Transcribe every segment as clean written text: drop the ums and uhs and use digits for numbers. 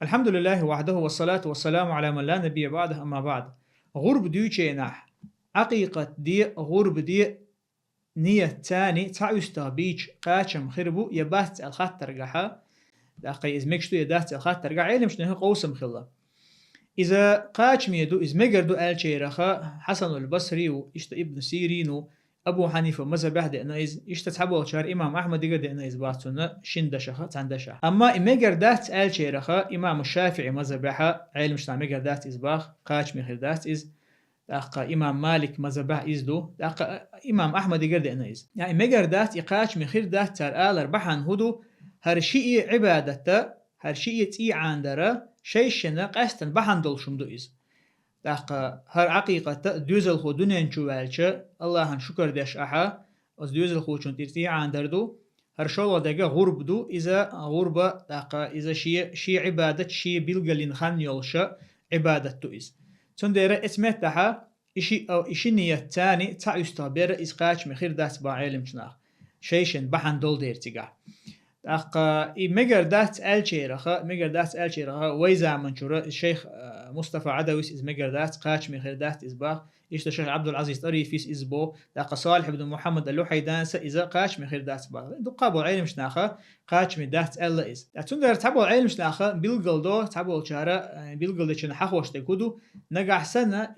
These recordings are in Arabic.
الحمد لله وحده والصلاة والسلام على من لا نبي بعده أما بعد. غرب ديوشيناح حقيقة دي غرب دي نية تاني تعيستا بيش قاشم خربو يبات الخط ترقحا داقي إزمكشتو يدات الخط ترقع علم شنه قوسم خلا إذا قاش ميدو إز مجردو آل شيرخا حسن البصري وإشت ابن سيرين أبو حنيفة مذهب ده إنه إشت تحبوا شار إمام أحمد يقول ده إنه باتنا شندشها تندشها أما مجردات آل شيرخا إمام الشافعي مذهبها علم شنا مجردات إزباخ قاش مجردات إز داقا إمام مالك مذهبه إزدو داقا إمام أحمد يقول ده إنه يعني مجردات إقاش مخيردات تر آل أربحان هدو هر شيء عبادته هر شيء تي عندره شيء شنا قاستن بحن دول شمدو إز داقا هر عقيقة دوزل خو دنيا شوالشة الله شكر داش أحا از دوزل خو شن ترتي عندردو هر شغل دقا غرب دو إذا غربة داقا إذا شيء عبادة شيء بيلقى لنخان يولشة عبادة تو إز تندير اسمت تحا إشي أو إشي نية تاني تا يستابير إسقاش مخير داس با علم شناخ شيشن بحن دول ديرتقا أقا مجردات آل شيرخا ويزا منشورة الشيخ مصطفى عدويس إز مجردات قاش مجردات إزباخ إيش الشيخ عبد العزيز طريفيس إزبو داق صالح بن محمد اللوحيدانس إذا قاش مجردات باخ دقابو علم شناخا قاش مجردات ألا إز تندر تابو علم شناخا بيلقل دو تابو شارع بيلقل دي شنحخ واشتكودو نجح سنة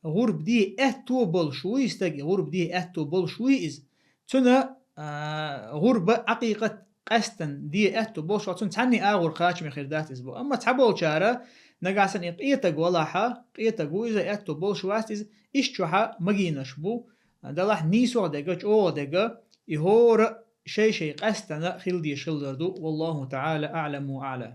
غرب دي أتو بول شوي استجي غرب دي أتو بول شوي إز تنا غربة حقيقة قستن دي اتو بوش واتون تعني اغور قاش من خيردات اسبو اما تحبول شارة نقاسن قيتك ولاحا قيتك وإذا اتو بوش واتز اشتوحا مجينش بو دلاح نيسو دقا او دقا يهور شي قستن خلدي شلدردو والله تعالى اعلم واعلى.